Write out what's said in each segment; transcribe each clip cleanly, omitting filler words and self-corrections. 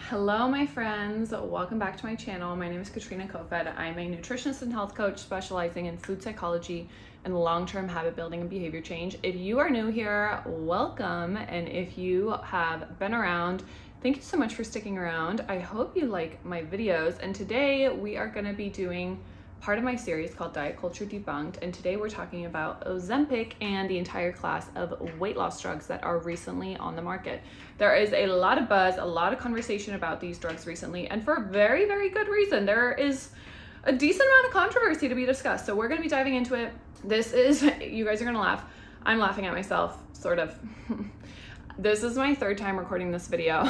Hello, my friends. Welcome back to my channel. My name is Katrina Kofed. I'm a nutritionist and health coach specializing in food psychology and long-term habit building and behavior change. If you are new here, welcome. And if you have been around, thank you so much for sticking around. I hope you like my videos. And today we are going to be doing part of my series called Diet Culture Debunked. And today we're talking about Ozempic and the entire class of weight loss drugs that are recently on the market. There is a lot of buzz, a lot of conversation about these drugs recently, and for very, very good reason. There is a decent amount of controversy to be discussed. So we're going to be diving into it. This is, you guys are going to laugh. I'm laughing at myself, sort of. This is my third time recording this video.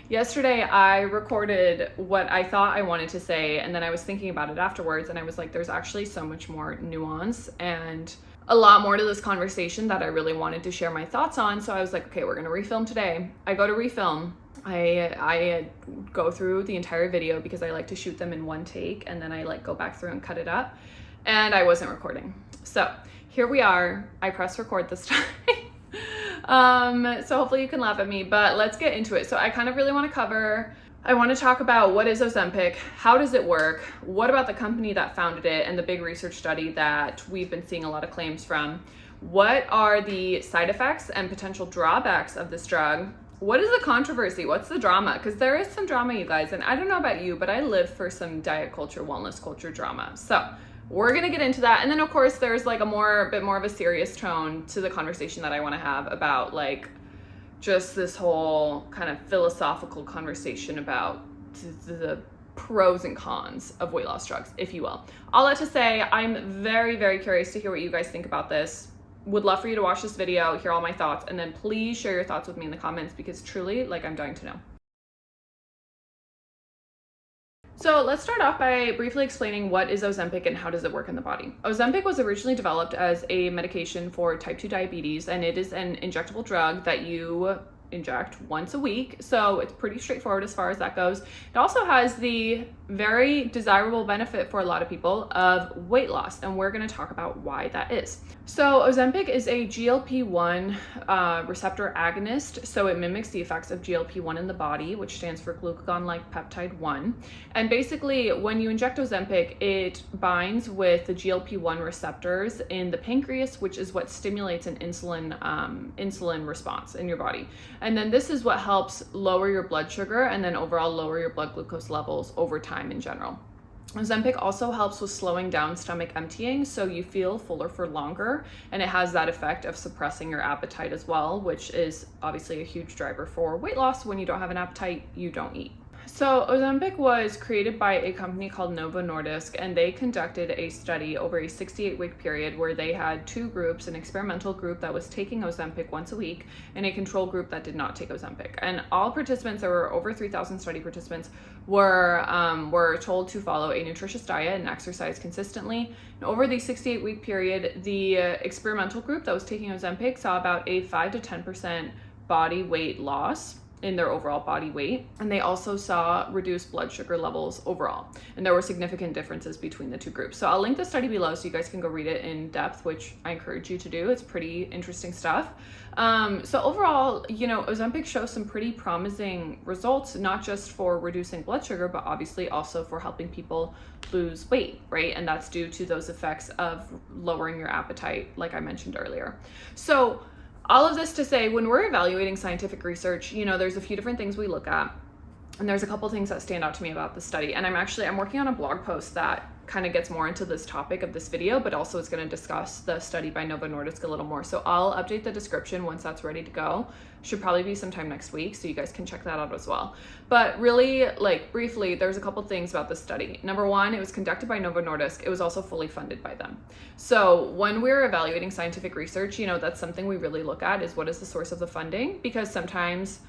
Yesterday, I recorded what I thought I wanted to say, and then I was thinking about it afterwards, and I was like, there's actually so much more nuance and a lot more to this conversation that I really wanted to share my thoughts on. So I was like, okay, we're gonna refilm today. I go to refilm. I go through the entire video because I like to shoot them in one take, and then I like go back through and cut it up, and I wasn't recording. So here we are. I press record this time. So hopefully you can laugh at me, but let's get into it. So I kind of really want to talk about what is Ozempic, how does it work, what about the company that founded it and the big research study that we've been seeing a lot of claims from, what are the side effects and potential drawbacks of this drug, what is the controversy, what's the drama, because there is some drama, you guys, and I don't know about you, but I live for some diet culture, wellness culture drama. So we're gonna get into that. And then of course there's like a bit more of a serious tone to the conversation that I wanna have about like just this whole kind of philosophical conversation about the pros and cons of weight loss drugs, if you will. All that to say, I'm very, very curious to hear what you guys think about this. Would love for you to watch this video, hear all my thoughts, and then please share your thoughts with me in the comments because truly, like, I'm dying to know. So let's start off by briefly explaining what is Ozempic and how does it work in the body. Ozempic was originally developed as a medication for type 2 diabetes, and it is an injectable drug that you inject once a week. So it's pretty straightforward as far as that goes. It also has the very desirable benefit for a lot of people of weight loss, and we're going to talk about why that is. So Ozempic is a GLP-1 receptor agonist, so it mimics the effects of GLP-1 in the body, which stands for glucagon-like peptide 1. And basically, when you inject Ozempic, it binds with the GLP-1 receptors in the pancreas, which is what stimulates an insulin response in your body. And then this is what helps lower your blood sugar and then overall lower your blood glucose levels over time in general. Ozempic also helps with slowing down stomach emptying, so you feel fuller for longer, and it has that effect of suppressing your appetite as well, which is obviously a huge driver for weight loss. When you don't have an appetite, you don't eat. So Ozempic was created by a company called Novo Nordisk, and they conducted a study over a 68-week period where they had two groups, an experimental group that was taking Ozempic once a week and a control group that did not take Ozempic. And all participants, there were over 3,000 study participants, were told to follow a nutritious diet and exercise consistently. And over the 68-week period, the experimental group that was taking Ozempic saw about a 5 to 10% body weight loss in their overall body weight, and they also saw reduced blood sugar levels overall, and there were significant differences between the two groups. So I'll link the study below so you guys can go read it in depth, which I encourage you to do. It's pretty interesting stuff. So overall, you know, Ozempic shows some pretty promising results, not just for reducing blood sugar, but obviously also for helping people lose weight, right? And that's due to those effects of lowering your appetite, like I mentioned earlier. So all of this to say, when we're evaluating scientific research, you know, there's a few different things we look at, and there's a couple things that stand out to me about the study. And I'm working on a blog post that kind of gets more into this topic of this video, but also it's going to discuss the study by Novo Nordisk a little more. So I'll update the description once that's ready to go. Should probably be sometime next week, so you guys can check that out as well. But really, like, briefly, there's a couple things about this study. Number one, it was conducted by Novo Nordisk. It was also fully funded by them. So when we're evaluating scientific research, you know, that's something we really look at, is what is the source of the funding, because sometimes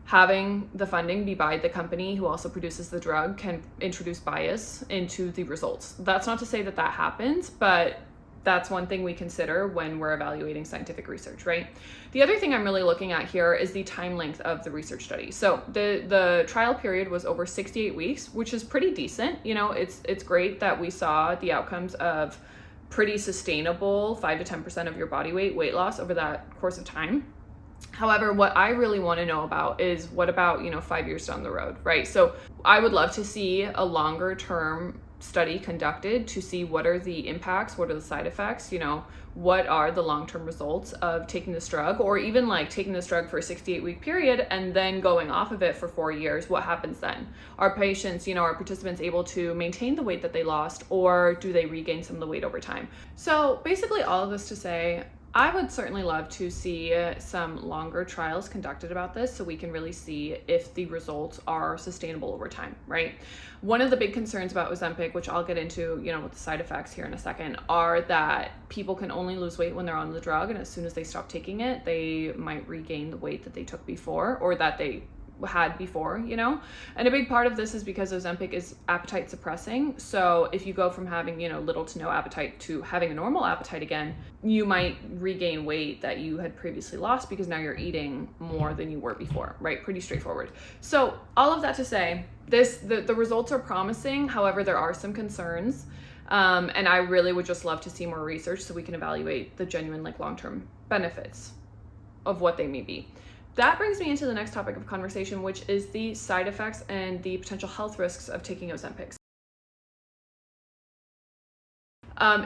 having the funding be by the company who also produces the drug can introduce bias into the results. That's not to say that that happens, but that's one thing we consider when we're evaluating scientific research, right? The other thing I'm really looking at here is the time length of the research study. So the trial period was over 68 weeks, which is pretty decent. You know, it's great that we saw the outcomes of pretty sustainable 5 to 10% of your body weight loss over that course of time. However, what I really want to know about is what about, 5 years down the road, right? So I would love to see a longer term study conducted to see what are the impacts, what are the side effects, what are the long-term results of taking this drug, or even like taking this drug for a 68-week period and then going off of it for 4 years. What happens then? Are patients, are participants able to maintain the weight that they lost, or do they regain some of the weight over time? So basically all of this to say, I would certainly love to see some longer trials conducted about this so we can really see if the results are sustainable over time, right? One of the big concerns about Ozempic, which I'll get into, with the side effects here in a second, are that people can only lose weight when they're on the drug, and as soon as they stop taking it, they might regain the weight that they took before or that they had before, and a big part of this is because Ozempic is appetite suppressing. So if you go from having, little to no appetite to having a normal appetite again, you might regain weight that you had previously lost because now you're eating more than you were before, right? Pretty straightforward. So all of that to say, the results are promising. However, there are some concerns. And I really would just love to see more research so we can evaluate the genuine long-term benefits of what they may be. That brings me into the next topic of conversation, which is the side effects and the potential health risks of taking Ozempic.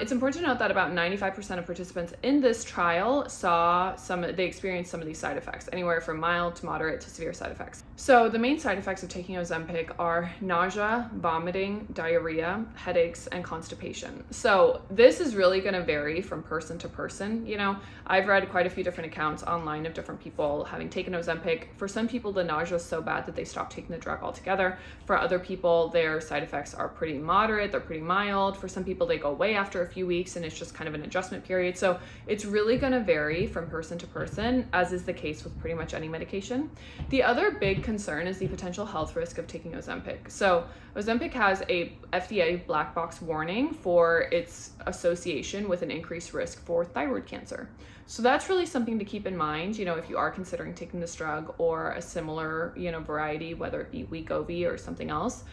It's important to note that about 95% of participants in this trial they experienced some of these side effects, anywhere from mild to moderate to severe side effects. So the main side effects of taking Ozempic are nausea, vomiting, diarrhea, headaches, and constipation. So this is really going to vary from person to person. I've read quite a few different accounts online of different people having taken Ozempic. For some people, the nausea is so bad that they stop taking the drug altogether. For other people, their side effects are pretty moderate, they're pretty mild. For some people, they go away after a few weeks and it's just kind of an adjustment period. So it's really going to vary from person to person, as is the case with pretty much any medication. The other big concern is the potential health risk of taking Ozempic. So Ozempic has a FDA black box warning for its association with an increased risk for thyroid cancer. So that's really something to keep in mind, if you are considering taking this drug or a similar, variety, whether it be Wegovy or something else,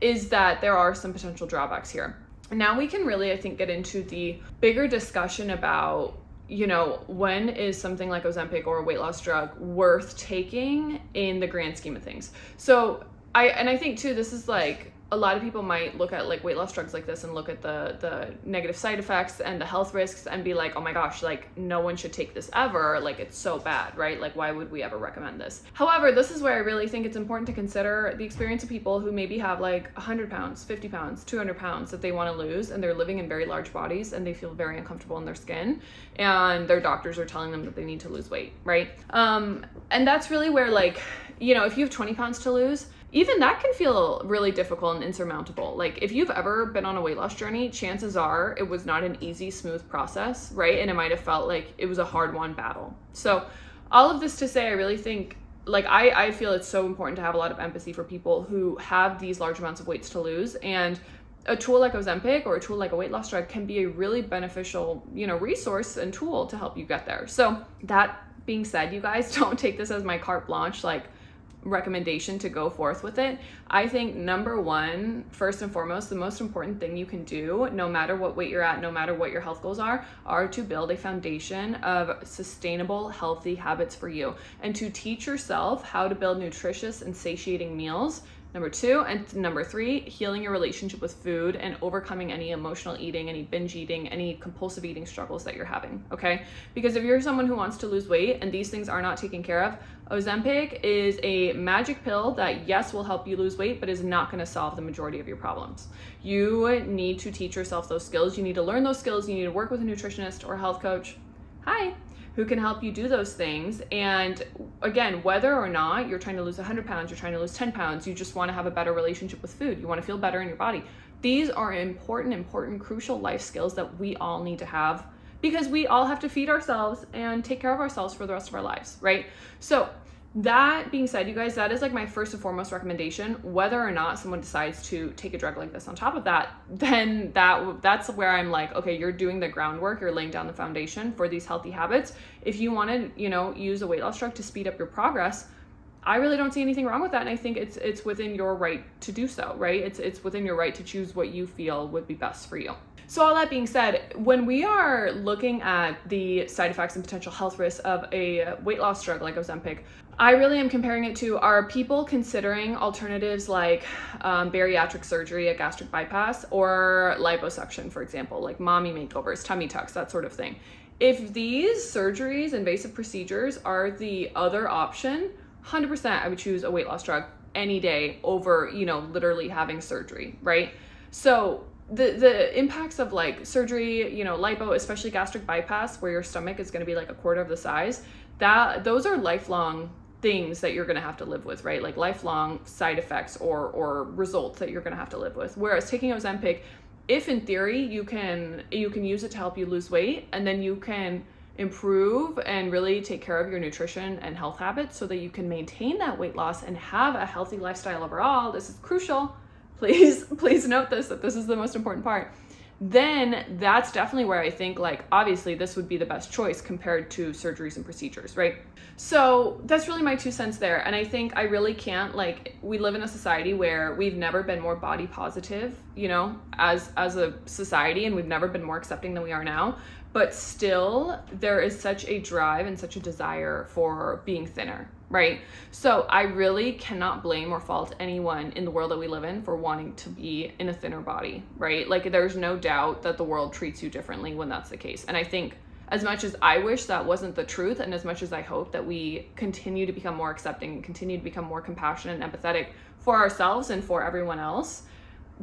is that there are some potential drawbacks here. Now we can really, I think, get into the bigger discussion about, when is something like Ozempic or a weight loss drug worth taking in the grand scheme of things. So I think too, this is like, a lot of people might look at like weight loss drugs like this and look at the negative side effects and the health risks and be like, oh my gosh, like no one should take this ever. Like it's so bad, right? Like why would we ever recommend this? However, this is where I really think it's important to consider the experience of people who maybe have like 100 pounds, 50 pounds, 200 pounds that they want to lose, and they're living in very large bodies and they feel very uncomfortable in their skin, and their doctors are telling them that they need to lose weight, right? And that's really where like, if you have 20 pounds to lose, even that can feel really difficult and insurmountable. Like if you've ever been on a weight loss journey, chances are it was not an easy, smooth process, right? And it might have felt like it was a hard-won battle. So all of this to say, I really think, like I feel it's so important to have a lot of empathy for people who have these large amounts of weights to lose, and a tool like Ozempic or a tool like a weight loss drug can be a really beneficial, resource and tool to help you get there. So that being said, you guys, don't take this as my carte blanche, like recommendation to go forth with it. I think number one, first and foremost, the most important thing you can do, no matter what weight you're at, no matter what your health goals are to build a foundation of sustainable, healthy habits for you, and to teach yourself how to build nutritious and satiating meals. Number two, and number three, healing your relationship with food and overcoming any emotional eating, any binge eating, any compulsive eating struggles that you're having, okay? Because if you're someone who wants to lose weight and these things are not taken care of, Ozempic is a magic pill that, yes, will help you lose weight, but is not going to solve the majority of your problems. You need to teach yourself those skills. You need to learn those skills. You need to work with a nutritionist or a health coach. Hi. Who can help you do those things. And again, whether or not you're trying to lose 100 pounds, you're trying to lose 10 pounds, you just want to have a better relationship with food, you want to feel better in your body. These are important, crucial life skills that we all need to have, because we all have to feed ourselves and take care of ourselves for the rest of our lives, right? So that being said, you guys, that is like my first and foremost recommendation. Whether or not someone decides to take a drug like this on top of that, then that's where I'm like, okay, you're doing the groundwork, you're laying down the foundation for these healthy habits. If you want to, use a weight loss drug to speed up your progress, I really don't see anything wrong with that. And I think it's within your right to do so, right? It's within your right to choose what you feel would be best for you. So all that being said, when we are looking at the side effects and potential health risks of a weight loss drug like Ozempic, I really am comparing it to, are people considering alternatives like bariatric surgery, a gastric bypass, or liposuction, for example, like mommy makeovers, tummy tucks, that sort of thing. If these surgeries, invasive procedures are the other option, 100% I would choose a weight loss drug any day over, literally having surgery, right? So the impacts of like surgery, lipo, especially gastric bypass, where your stomach is going to be like a quarter of the size, those are lifelong things that you're going to have to live with, right? Like lifelong side effects or results that you're going to have to live with. Whereas taking Ozempic, if in theory you can use it to help you lose weight, and then you can improve and really take care of your nutrition and health habits so that you can maintain that weight loss and have a healthy lifestyle overall, this is crucial. Please note that this is the most important part. Then that's definitely where I think, like, obviously this would be the best choice compared to surgeries and procedures, right? So that's really my 2 cents there. And I think I really can't, like, we live in a society where we've never been more body positive, as a society, and we've never been more accepting than we are now. But still, there is such a drive and such a desire for being thinner, right? So I really cannot blame or fault anyone in the world that we live in for wanting to be in a thinner body, right? Like, there's no doubt that the world treats you differently when that's the case. And I think as much as I wish that wasn't the truth, and as much as I hope that we continue to become more accepting and continue to become more compassionate and empathetic for ourselves and for everyone else,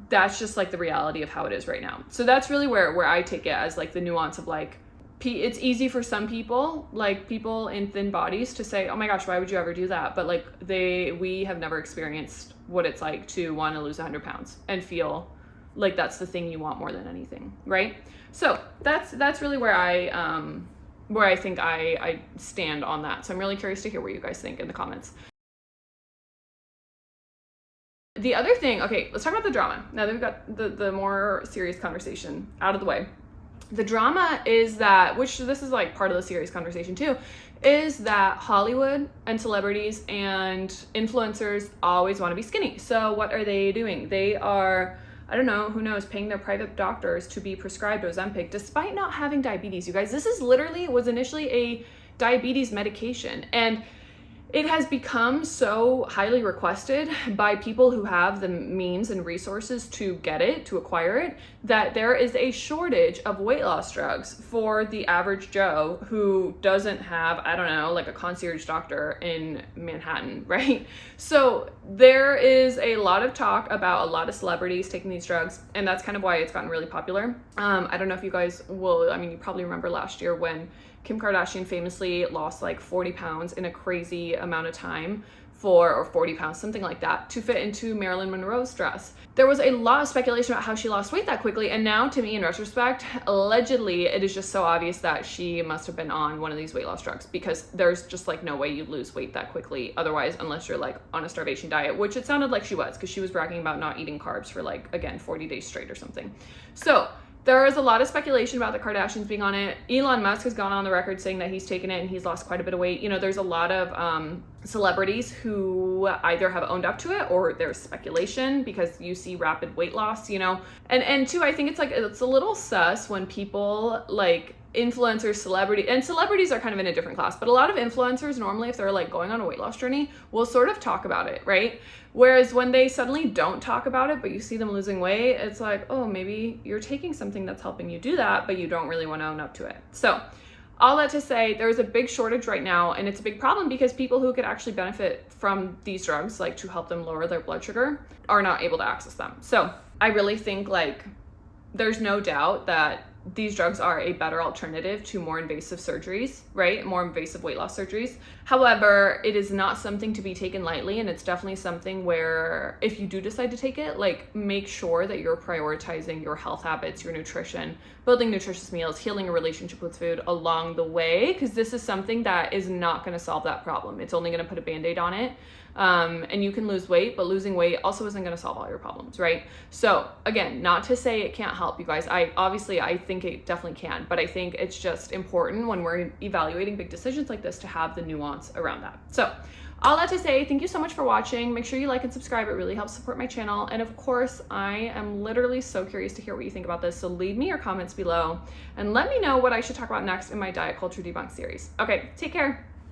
that's just like the reality of how it is right now. So that's really where I take it as like the nuance of like, it's easy for some people, like people in thin bodies, to say, oh my gosh, why would you ever do that? But like we have never experienced what it's like to want to lose 100 pounds and feel like that's the thing you want more than anything, right? So that's really where I think I stand on that. So I'm really curious to hear what you guys think in the comments. The other thing, okay, let's talk about the drama. Now that we've got the more serious conversation out of the way. The drama is that, which this is like part of the serious conversation too, is that Hollywood and celebrities and influencers always want to be skinny. So what are they doing? They are, I don't know, who knows, paying their private doctors to be prescribed Ozempic despite not having diabetes. You guys, this was initially a diabetes medication, and it has become so highly requested by people who have the means and resources to get it, to acquire it, that there is a shortage of weight loss drugs for the average Joe who doesn't have, I don't know, like a concierge doctor in Manhattan, right? So there is a lot of talk about a lot of celebrities taking these drugs, and that's kind of why it's gotten really popular. I don't know if you guys will, you probably remember last year when Kim Kardashian famously lost like 40 pounds in a crazy amount of time or 40 pounds, something like that, to fit into Marilyn Monroe's dress. There was a lot of speculation about how she lost weight that quickly, and now to me, in retrospect, allegedly, it is just so obvious that she must have been on one of these weight loss drugs, because there's just like no way you lose weight that quickly otherwise, unless you're like on a starvation diet, which it sounded like she was, because she was bragging about not eating carbs for like, again, 40 days straight or something. So there is a lot of speculation about the Kardashians being on it. Elon Musk has gone on the record saying that he's taken it and he's lost quite a bit of weight. There's a lot of celebrities who either have owned up to it, or there's speculation because you see rapid weight loss, And two, I think it's a little sus when people like influencers, celebrities are kind of in a different class, but a lot of influencers normally, if they're like going on a weight loss journey, will sort of talk about it, right? Whereas when they suddenly don't talk about it, but you see them losing weight, it's like, oh, maybe you're taking something that's helping you do that, but you don't really want to own up to it. So all that to say, there's a big shortage right now, and it's a big problem because people who could actually benefit from these drugs, like to help them lower their blood sugar, are not able to access them. So I really think like there's no doubt that these drugs are a better alternative to more invasive surgeries, right? More invasive weight loss surgeries. However, it is not something to be taken lightly, and it's definitely something where if you do decide to take it, like make sure that you're prioritizing your health habits, your nutrition, building nutritious meals, healing a relationship with food along the way, because this is something that is not going to solve that problem. It's only going to put a Band-Aid on it. And you can lose weight, but losing weight also isn't going to solve all your problems, right? So again, not to say it can't help, you guys. I think think it definitely can, but I think it's just important when we're evaluating big decisions like this to have the nuance around that. So all that to say, thank you so much for watching. Make sure you like and subscribe. It really helps support my channel. And of course, I am literally so curious to hear what you think about this. So leave me your comments below and let me know what I should talk about next in my diet culture debunk series. Okay, take care.